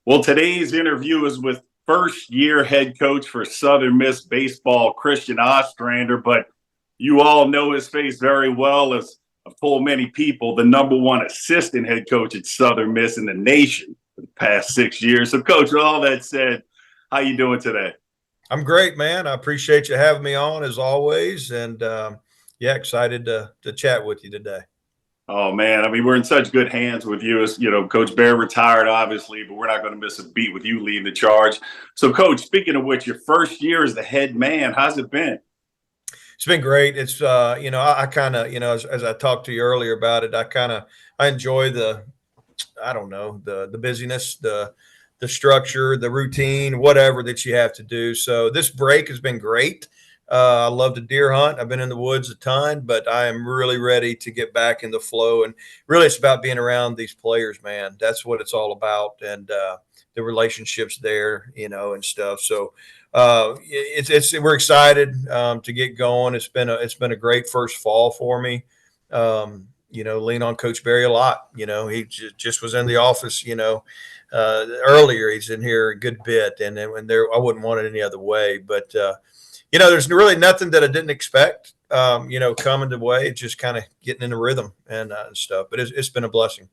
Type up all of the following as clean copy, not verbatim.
Well, today's interview is with first-year head coach for Southern Miss baseball, Christian Ostrander, but you all know his face very well, as I've told many people, the number one assistant head coach at Southern Miss in the nation for the past 6 years. So, Coach, with all that said, how you doing today? I'm great, man. I appreciate you having me on as always, and excited to chat with you today. Oh, man. I mean, we're in such good hands with you. As you know, Coach Bear retired, obviously, but we're not going to miss a beat with you leading the charge. So, Coach, speaking of which, your first year as the head man, how's it been? It's been great. It's I kind of as I talked to you earlier about it, I enjoy I don't know the busyness, the structure, the routine, whatever that you have to do. So this break has been great. I love to deer hunt. I've been in the woods a ton, but I am really ready to get back in the flow. And really, it's about being around these players, man. That's what it's all about, and the relationships there, and stuff. So we're excited to get going. It's been a great first fall for me. Lean on Coach Barry a lot. He just was in the office. Earlier he's in here a good bit, and then I wouldn't want it any other way. But there's really nothing that I didn't expect. Coming the way, it's just kind of getting in the rhythm and stuff. But it's been a blessing.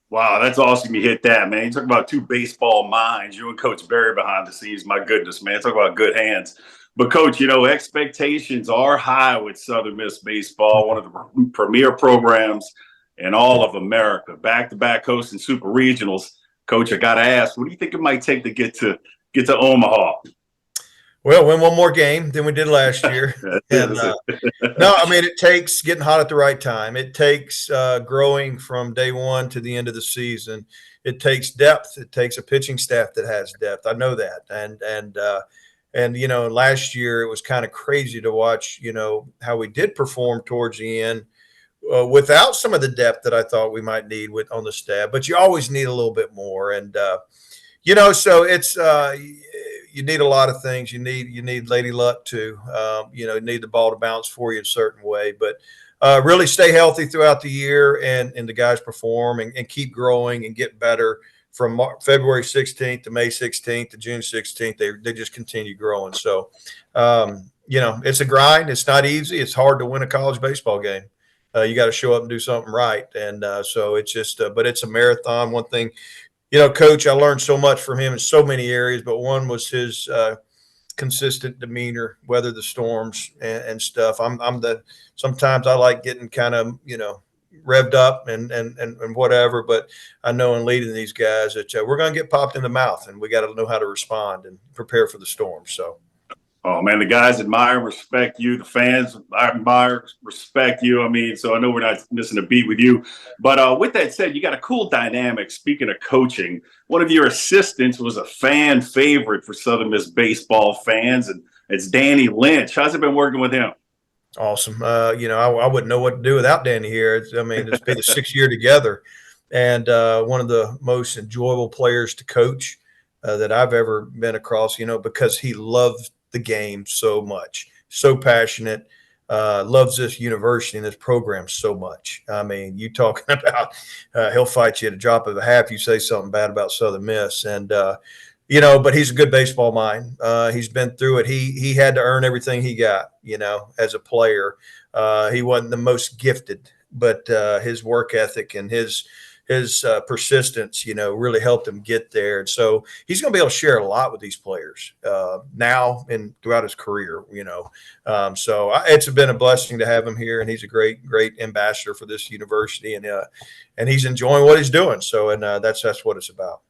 Wow, that's awesome you hit that, man. You talk about two baseball minds, you and Coach Barry behind the scenes. My goodness, man. Talk about good hands. But, Coach, expectations are high with Southern Miss baseball, one of the premier programs in all of America. Back-to-back hosting super regionals. Coach, I got to ask, what do you think it might take to get to Omaha? Well, win one more game than we did last year. And no, I mean, it takes getting hot at the right time. It takes growing from day one to the end of the season. It takes depth. It takes a pitching staff that has depth. I know that. And last year it was kind of crazy to watch, how we did perform towards the end without some of the depth that I thought we might need on the staff. But you always need a little bit more. And, so it's you need a lot of things. You need lady luck too. You need the ball to bounce for you in a certain way. But really stay healthy throughout the year and the guys perform and keep growing and get better. From February 16th to May 16th to June 16th, they just continue growing. So, it's a grind. It's not easy. It's hard to win a college baseball game. You got to show up and do something right. And so it's just, but it's a marathon. One thing, Coach, I learned so much from him in so many areas, but one was his consistent demeanor, weather the storms and stuff. Sometimes I like getting kind of, revved up and whatever, but I know in leading these guys that we're going to get popped in the mouth, and we got to know how to respond and prepare for the storm. So, oh man, the guys admire and respect you. The fans admire, respect you. I mean, so I know we're not missing a beat with you. But with that said, you got a cool dynamic. Speaking of coaching, one of your assistants was a fan favorite for Southern Miss baseball fans, and it's Danny Lynch. How's it been working with him? Awesome. I wouldn't know what to do without Danny here. It's been the 6th year together, and one of the most enjoyable players to coach that I've ever been across, because he loves the game so much, so passionate, loves this university and this program so much. I mean, you talking about he'll fight you at a drop of a hat if you say something bad about Southern Miss. And, but he's a good baseball mind. He's been through it. He had to earn everything he got, as a player. He wasn't the most gifted, but his work ethic and his persistence, really helped him get there. And so he's going to be able to share a lot with these players now and throughout his career, So it's been a blessing to have him here, and he's a great ambassador for this university, and he's enjoying what he's doing. So, and that's what it's about.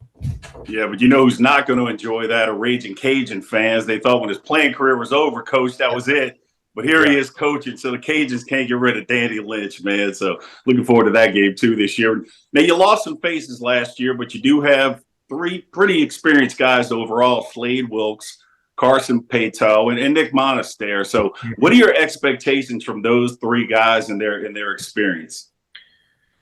Yeah, but who's not going to enjoy that? Are Raging Cajun fans. They thought when his playing career was over, Coach, that was it. But here he is coaching, so the Cajuns can't get rid of Danny Lynch, man. So looking forward to that game, too, this year. Now, you lost some faces last year, but you do have 3 pretty experienced guys overall, Slade Wilkes, Carson Paetow, and Nick Monaster. So what are your expectations from those 3 guys and their experience?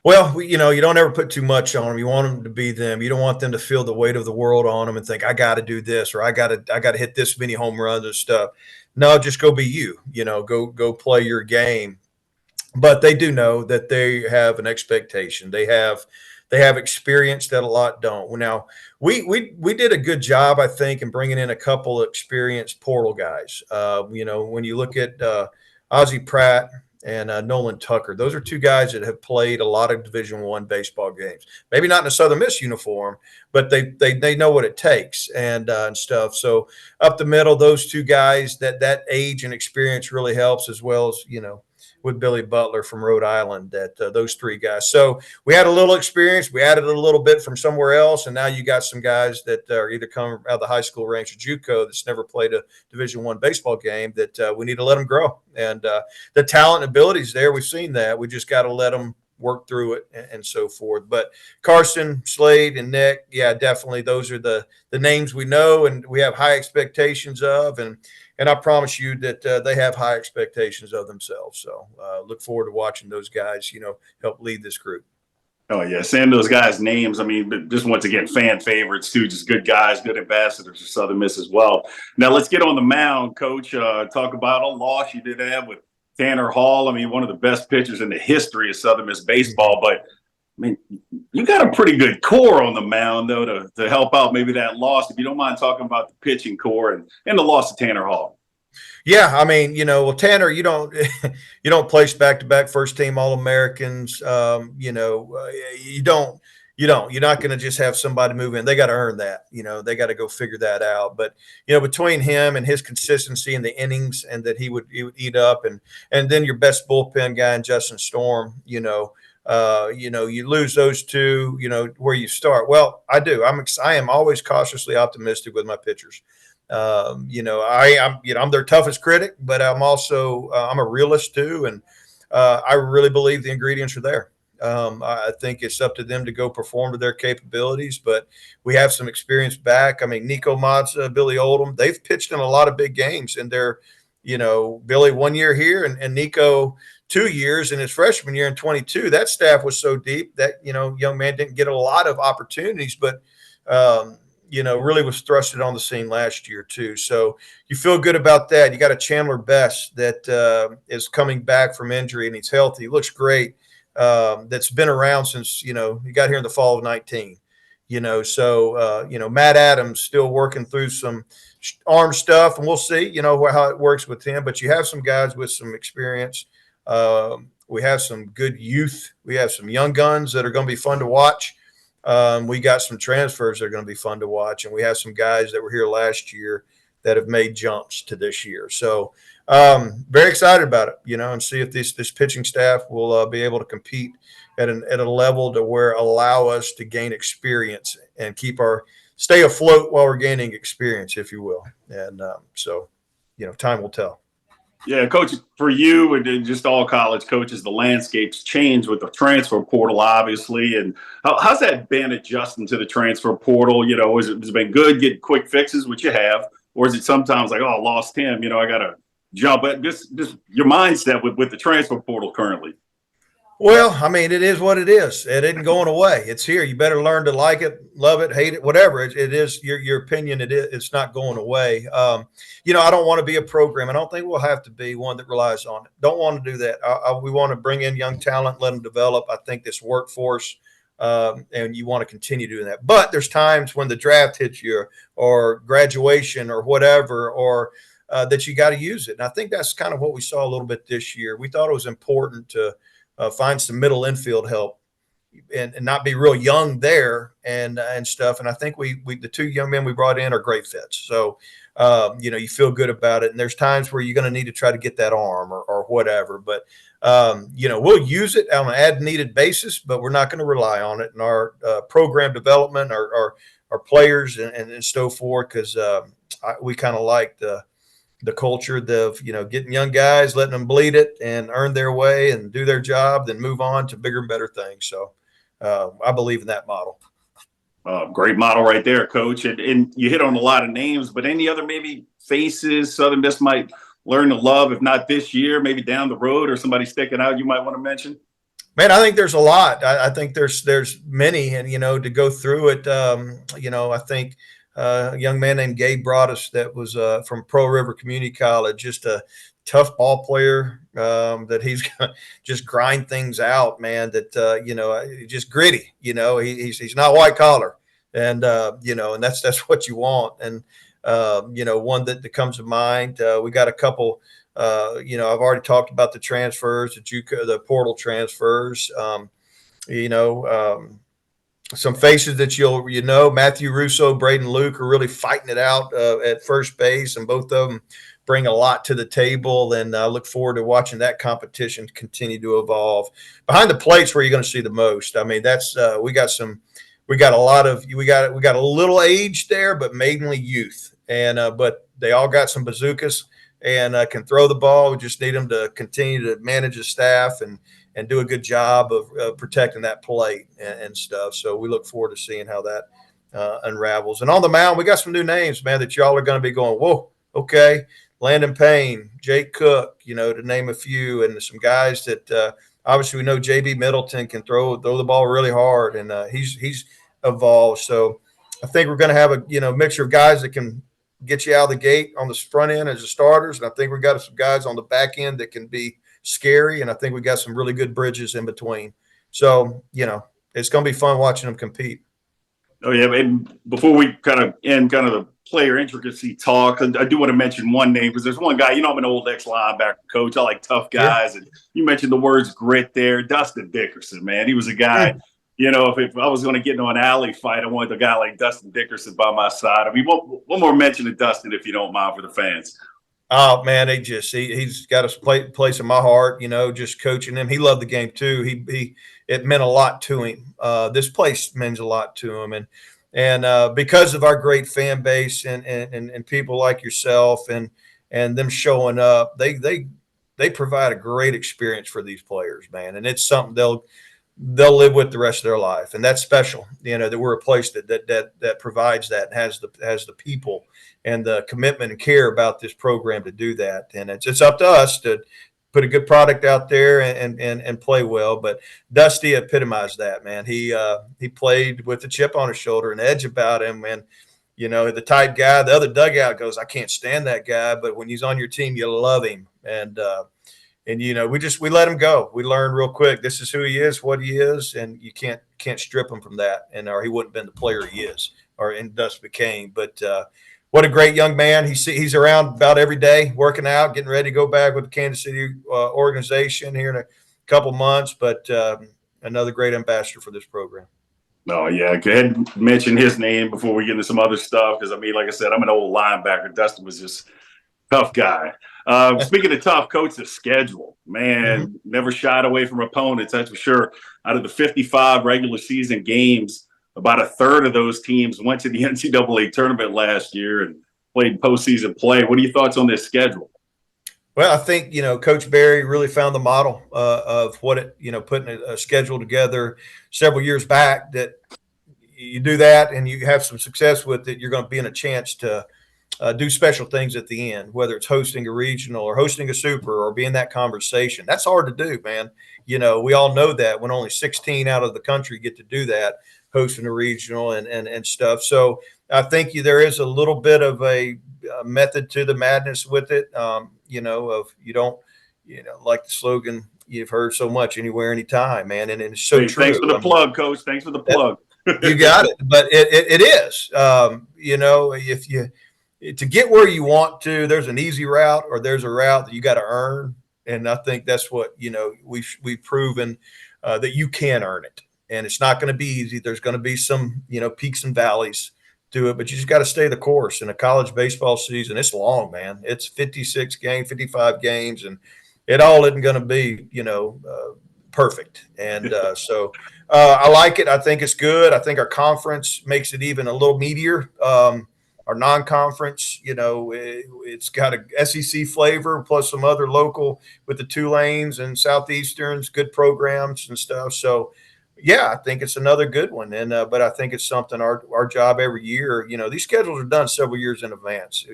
Well, you don't ever put too much on them. You want them to be them. You don't want them to feel the weight of the world on them and think, I got to do this, or I got to hit this many home runs and stuff. No, just go be you. Go play your game. But they do know that they have an expectation. They have They have experience that a lot don't. Now, we did a good job, I think, in bringing in a couple of experienced portal guys. When you look at Ozzie Pratt and Nolan Tucker, those are two guys that have played a lot of Division I baseball games. Maybe not in a Southern Miss uniform, but they know what it takes and stuff. So up the middle, those two guys, that age and experience really helps, as well as with Billy Butler from Rhode Island, that those three guys. So we had a little experience. We added a little bit from somewhere else, and now you got some guys that are either coming out of the high school ranks or JUCO that's never played a Division I baseball game that we need to let them grow. And the talent and abilities there, we've seen that. We just got to let them work through it and so forth. But Carson, Slade, and Nick, yeah, definitely those are the names we know and we have high expectations of. And I promise you that they have high expectations of themselves. So look forward to watching those guys, help lead this group. Oh, yeah. Saying those guys' names, I mean, just once again, fan favorites, too. Just good guys, good ambassadors for Southern Miss as well. Now, let's get on the mound, Coach. Talk about a loss you did have with Tanner Hall. I mean, one of the best pitchers in the history of Southern Miss baseball. But, I mean, you got a pretty good core on the mound, though, to help out maybe that loss. If you don't mind talking about the pitching core and the loss of Tanner Hall. Yeah, I mean, Tanner, you don't place back-to-back first-team All-Americans. You're not going to just have somebody move in. They got to earn that. They got to go figure that out. But between him and his consistency in the innings, and that he would eat up, and then your best bullpen guy, Justin Storm, you lose those two. Where you start. Well, I do. I am always cautiously optimistic with my pitchers. I'm their toughest critic, but I'm also I'm a realist too, and I really believe the ingredients are there. I think it's up to them to go perform to their capabilities, but we have some experience back. I mean, Nico Mazza, Billy Oldham, they've pitched in a lot of big games, and they're, Billy 1 year here and Nico 2 years in his freshman year in 22. That staff was so deep that, young man didn't get a lot of opportunities, but really was thrusted on the scene last year too. So you feel good about that. You got a Chandler Best that is coming back from injury and he's healthy. He looks great. That's been around since, he got here in the fall of 19, Matt Adams still working through some arm stuff, and we'll see, how it works with him. But you have some guys with some experience. We have some good youth. We have some young guns that are going to be fun to watch. We got some transfers that are going to be fun to watch, and we have some guys that were here last year that have made jumps to this year. So very excited about it, and see if this pitching staff will be able to compete at a level to where allow us to gain experience and stay afloat while we're gaining experience, if you will. And time will tell. Yeah, Coach, for you and just all college coaches, the landscape's changed with the transfer portal, obviously. And how's that been adjusting to the transfer portal? Has it been good getting quick fixes, which you have? Or is it sometimes like, oh, I lost him, I got to jump at just your mindset with the transfer portal currently? Well, I mean, it is what it is. It isn't going away. It's here. You better learn to like it, love it, hate it, whatever. It is your opinion. It's not going away. I don't want to be a program. I don't think we'll have to be one that relies on it. Don't want to do that. We want to bring in young talent, let them develop. I think this workforce, and you want to continue doing that. But there's times when the draft hits you or graduation or whatever, or that you got to use it. And I think that's kind of what we saw a little bit this year. We thought it was important to find some middle infield help and not be real young there and stuff. And I think we the two young men we brought in are great fits. So, you feel good about it. And there's times where you're going to need to try to get that arm or whatever. But, we'll use it on an as-needed basis, but we're not going to rely on it in our program development, our players and so forth, because we kind of like the culture of, getting young guys, letting them bleed it and earn their way and do their job, then move on to bigger and better things. So I believe in that model. Great model right there, Coach. And you hit on a lot of names, but any other maybe faces Southern Miss might learn to love, if not this year, maybe down the road, or somebody sticking out you might want to mention? Man, I think there's a lot. I think there's many, and, to go through it, I think a young man named Gabe Broadus that was from Pearl River Community College, just a tough ball player, that he's going to just grind things out, man, that, just gritty, he's not white collar. And, and that's what you want. And, one that comes to mind, we got a couple, I've already talked about the transfers, the portal transfers, you know, um, some faces that Matthew Russo, Braden Luke are really fighting it out at first base, and both of them bring a lot to the table. And I look forward to watching that competition continue to evolve. Behind the plate's where you're going to see the most. I mean, that's we got a little age there, but mainly youth, and but they all got some bazookas and can throw the ball. We just need them to continue to manage the staff and do a good job of protecting that plate and stuff. So we look forward to seeing how that unravels. And on the mound, we got some new names, man, that y'all are going to be going, whoa, okay. Landon Payne, Jake Cook, to name a few, and some guys that obviously we know JB Middleton can throw the ball really hard, and he's evolved. So I think we're going to have a mixture of guys that can get you out of the gate on the front end as the starters, and I think we got some guys on the back end that can be scary, and I think we got some really good bridges in between. So, it's going to be fun watching them compete. Oh, yeah. And before we kind of end kind of the player intricacy talk, I do want to mention one name because there's one guy, I'm an old ex-linebacker coach. I like tough guys. Yeah. And you mentioned the words grit there. Dustin Dickerson, man. He was a guy, if I was going to get into an alley fight, I wanted a guy like Dustin Dickerson by my side. I mean, one more mention of Dustin, if you don't mind, for the fans. Oh man, he's got a place in my heart. Just coaching him, he loved the game too. It meant a lot to him. This place means a lot to him, and because of our great fan base and people like yourself and them showing up, they provide a great experience for these players, man, and it's something they'll live with the rest of their life, and that's special. That we're a place that provides that and has the people and the commitment and care about this program to do that. And it's up to us to put a good product out there and play well. But Dusty epitomized that, man. He played with a chip on his shoulder, an edge about him, and the type guy. The other dugout goes, I can't stand that guy, but when he's on your team, you love him. And we let him go. We learned real quick. This is who he is, what he is, and you can't strip him from that. Or he wouldn't have been the player he is, and thus became. But what a great young man. He's around about every day, working out, getting ready to go back with the Kansas City organization here in a couple months. But another great ambassador for this program. Oh, yeah. Go ahead and mention his name before we get into some other stuff. Because, I mean, like I said, I'm an old linebacker. Dustin was just tough guy. Speaking of tough, coach, the schedule, man, never shied away from opponents, that's for sure. Out of the 55 regular season games, about a third of those teams went to the NCAA tournament last year and played postseason play. What are your thoughts on this schedule? Well, I think, Coach Barry really found the model of what putting a schedule together several years back, that you do that and you have some success with it, you're going to be in a chance to do special things at the end, whether it's hosting a regional or hosting a super or being that conversation. That's hard to do, man. We all know that when only 16 out of the country get to do that, hosting a regional and stuff. So I think there is a little bit of a method to the madness with it. Of you don't, like the slogan you've heard so much, anywhere, anytime, man. And it's so true. Thanks for the plug, Coach. Thanks for the plug. You got it. But it is, if you, to get where you want to, there's an easy route or there's a route that you got to earn. And I think that's what, we've proven that you can earn it. And it's not going to be easy. There's going to be some, peaks and valleys to it, but you just got to stay the course. In a college baseball season, it's long, man. It's 56 games, 55 games, and it all isn't going to be, perfect. And so I like it. I think it's good. I think our conference makes it even a little meatier. Our non-conference, it's got a SEC flavor plus some other local with the Tulanes and Southeasterns, good programs and stuff. So, yeah, I think it's another good one. And but I think it's something our job every year. These schedules are done several years in advance.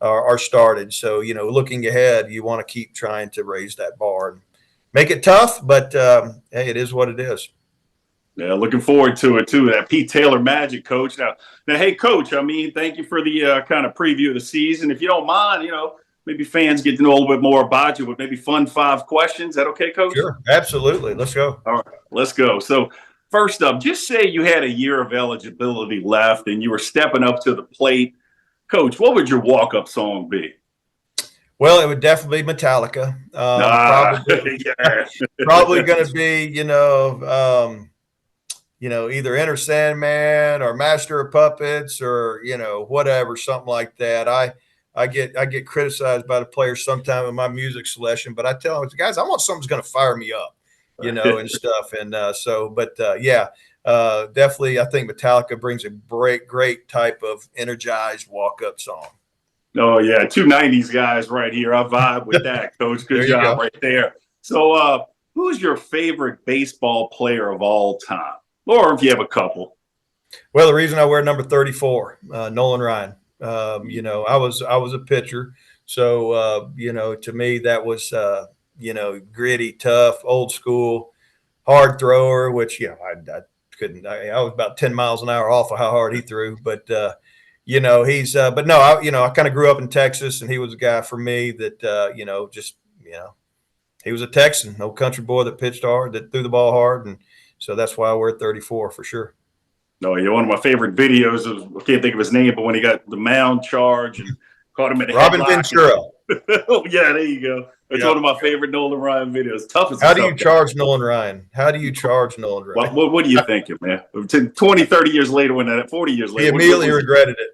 Are started. So looking ahead, you want to keep trying to raise that bar and make it tough. But hey, it is what it is. Yeah, looking forward to it too. That Pete Taylor magic, Coach. Now, hey, Coach. I mean, thank you for the kind of preview of the season. If you don't mind, maybe fans get to know a little bit more about you with maybe fun 5 questions. Is that okay, Coach? Sure, absolutely. Let's go. All right, let's go. So first up, just say you had a year of eligibility left and you were stepping up to the plate. Coach, what would your walk-up song be? Well, it would definitely be Metallica. Yeah. Probably going to be, either Enter Sandman or Master of Puppets or, whatever, something like that. I get criticized by the players sometime in my music selection, but I tell them, guys, I want something that's going to fire me up, and stuff. And definitely, I think Metallica brings a great type of energized walk-up song. Oh, yeah. 2 90s guys right here. I vibe with that, Coach. Good job right there. So who's your favorite baseball player of all time? Or if you have a couple. Well, the reason I wear number 34, Nolan Ryan. I was a pitcher. So, to me, that was, gritty, tough, old school, hard thrower, which, I couldn't. I was about 10 miles an hour off of how hard he threw. But, he's but no, I kind of grew up in Texas, and he was a guy for me that, he was a Texan, no country boy that pitched hard, that threw the ball hard. And so that's why I wear 34 for sure. No, one of my favorite videos of, I can't think of his name, but when he got the mound charge and caught him in the Robin Ventura. Oh, yeah, there you go. That's one of my favorite Nolan Ryan videos. Tough as How do you charge Nolan Ryan? How do you charge Nolan Ryan? What are you thinking, man? 20, 30 years later, 40 years later. He immediately regretted it.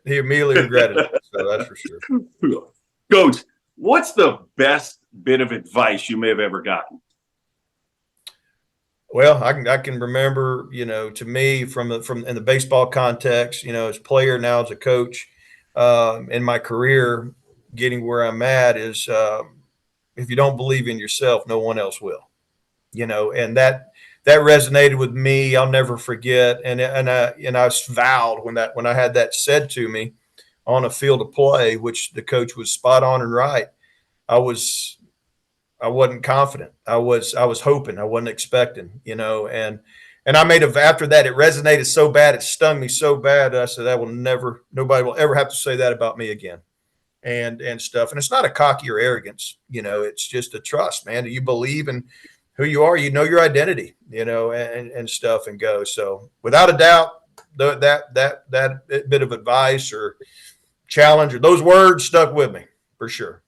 So that's for sure. Coach, what's the best bit of advice you may have ever gotten? Well, I can remember, to me from in the baseball context, as a player, now as a coach, in my career, getting where I'm at is, if you don't believe in yourself, no one else will, and that resonated with me. I'll never forget. And I vowed when I had that said to me on a field of play, which the coach was spot on and right. I wasn't confident. I was hoping. I wasn't expecting, and I made after that, it resonated so bad. It stung me so bad. I said, nobody will ever have to say that about me again. And stuff. And it's not a cocky or arrogance, it's just a trust, man. Do you believe in who you are? You know your identity, and stuff, and go. So without a doubt, that bit of advice or challenge or those words stuck with me for sure.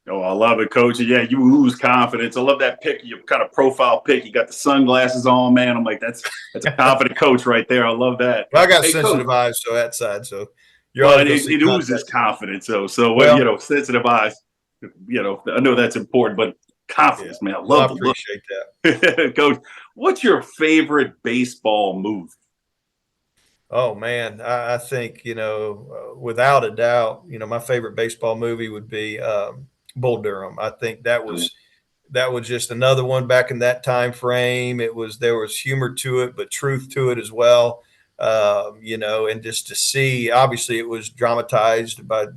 Oh, I love it, Coach. Yeah, you lose confidence. I love that pic, your kind of profile pic. You got the sunglasses on, man. I'm like, that's a confident coach right there. I love that. Well, I got sensitive eyes, so that side. So it oozes confidence. So sensitive eyes. I know that's important, but confidence, man. I appreciate that, Coach. What's your favorite baseball movie? Oh man, I think without a doubt, my favorite baseball movie would be Bull Durham. I think that was just another one back in that time frame. There was humor to it, but truth to it as well. And just to see, obviously it was dramatized by,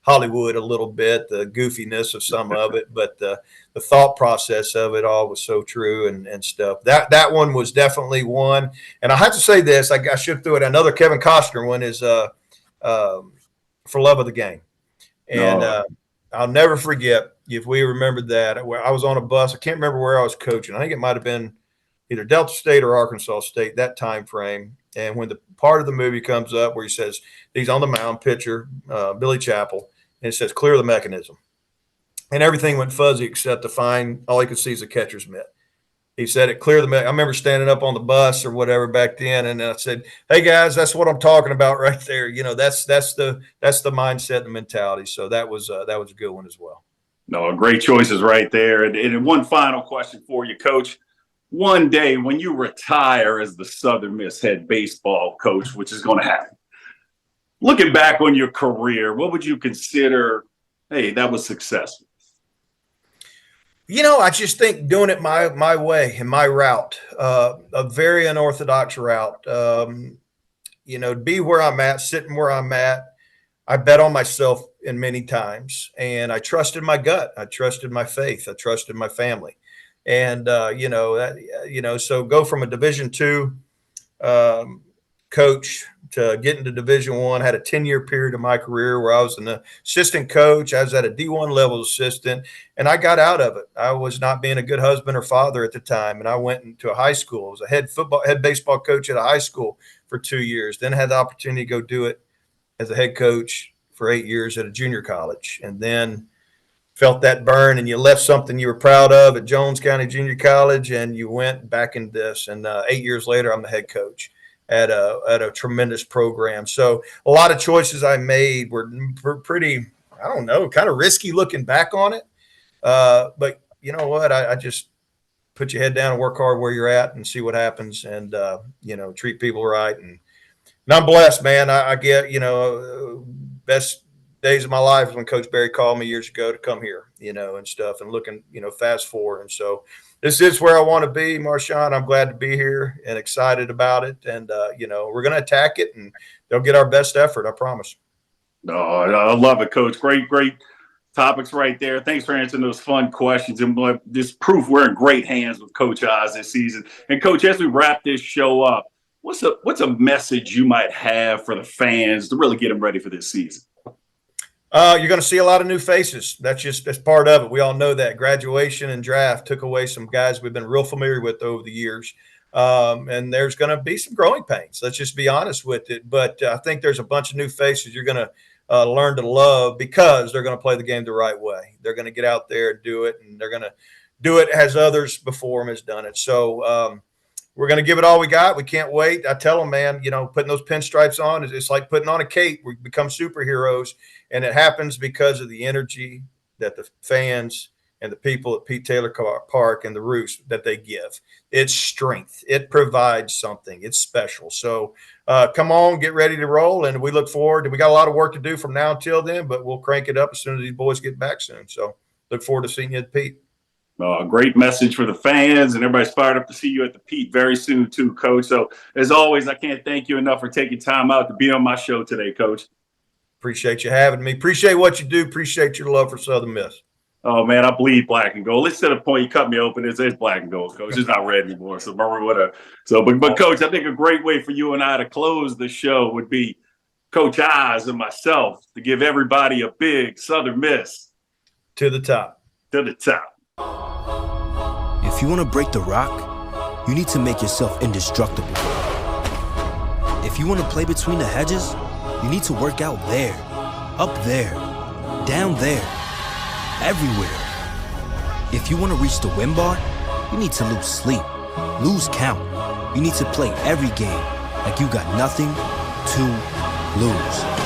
Hollywood a little bit, the goofiness of some of it, but the thought process of it all was so true and stuff. That one was definitely one. And I have to say this, I should throw it. Another Kevin Costner one is For Love of the Game. And I'll never forget, if we remembered that, where I was on a bus. I can't remember where I was coaching. I think it might have been either Delta State or Arkansas State, that time frame. And when the part of the movie comes up where he says he's on the mound, pitcher, Billy Chappell, and it says clear the mechanism. And everything went fuzzy except to find all he could see is a catcher's mitt. He said it clear the mechanism. I remember standing up on the bus or whatever back then, and I said, "Hey guys, that's what I'm talking about right there. That's the mindset and the mentality." So that was a good one as well. No, great choices right there. And one final question for you, Coach. One day when you retire as the Southern Miss head baseball coach, which is going to happen, looking back on your career, what would you consider, hey, that was successful? I just think doing it my way and my route, a very unorthodox route, to be where I'm at, sitting where I'm at. I bet on myself in many times, and I trusted my gut. I trusted my faith. I trusted my family. And, so go from a Division II coach to get into Division I. Had a 10-year period of my career where I was an assistant coach. I was at a D1 level assistant, and I got out of it. I was not being a good husband or father at the time, and I went into a high school. I was a head baseball coach at a high school for 2 years. Then had the opportunity to go do it as a head coach for 8 years at a junior college, and then felt that burn, and you left something you were proud of at Jones County Junior College, and you went back into this. And 8 years later, I'm the head coach at a tremendous program. So a lot of choices I made were pretty, I don't know, kind of risky looking back on it. But you know what? I just put your head down and work hard where you're at and see what happens, and treat people right. And I'm blessed, man. I get, best days of my life is when Coach Barry called me years ago to come here, and stuff, and looking, fast forward. And so this is where I want to be, Marshawn. I'm glad to be here and excited about it. And, we're going to attack it, and they'll get our best effort, I promise. Oh, I love it, Coach. Great topics right there. Thanks for answering those fun questions. And this proof we're in great hands with Coach Oz this season. And, Coach, as we wrap this show up, what's a message you might have for the fans to really get them ready for this season? You're going to see a lot of new faces. That's part of it. We all know that graduation and draft took away some guys we've been real familiar with over the years. And there's going to be some growing pains. Let's just be honest with it. But I think there's a bunch of new faces you're going to learn to love, because they're going to play the game the right way. They're going to get out there and do it, and they're going to do it as others before them has done it. So we're going to give it all we got. We can't wait. I tell them, man, putting those pinstripes on, it's like putting on a cape. We become superheroes, and it happens because of the energy that the fans and the people at Pete Taylor Park and the Roos that they give. It's strength. It provides something. It's special. So come on, get ready to roll, and we look forward. We got a lot of work to do from now until then, but we'll crank it up as soon as these boys get back soon. So look forward to seeing you at Pete. Great message for the fans, and everybody's fired up to see you at the Pete very soon too, Coach. So as always, I can't thank you enough for taking time out to be on my show today, Coach. Appreciate you having me. Appreciate what you do. Appreciate your love for Southern Miss. Oh, man, I bleed black and gold. Let's set a point. You cut me open. It's black and gold, Coach. It's not red anymore. So remember what but Coach, I think a great way for you and I to close the show would be Coach Oz and myself to give everybody a big Southern Miss. To the top. To the top. If you want to break the rock, you need to make yourself indestructible. If you want to play between the hedges, you need to work out there, up there, down there, everywhere. If you want to reach the win bar, you need to lose sleep, lose count. You need to play every game like you got nothing to lose.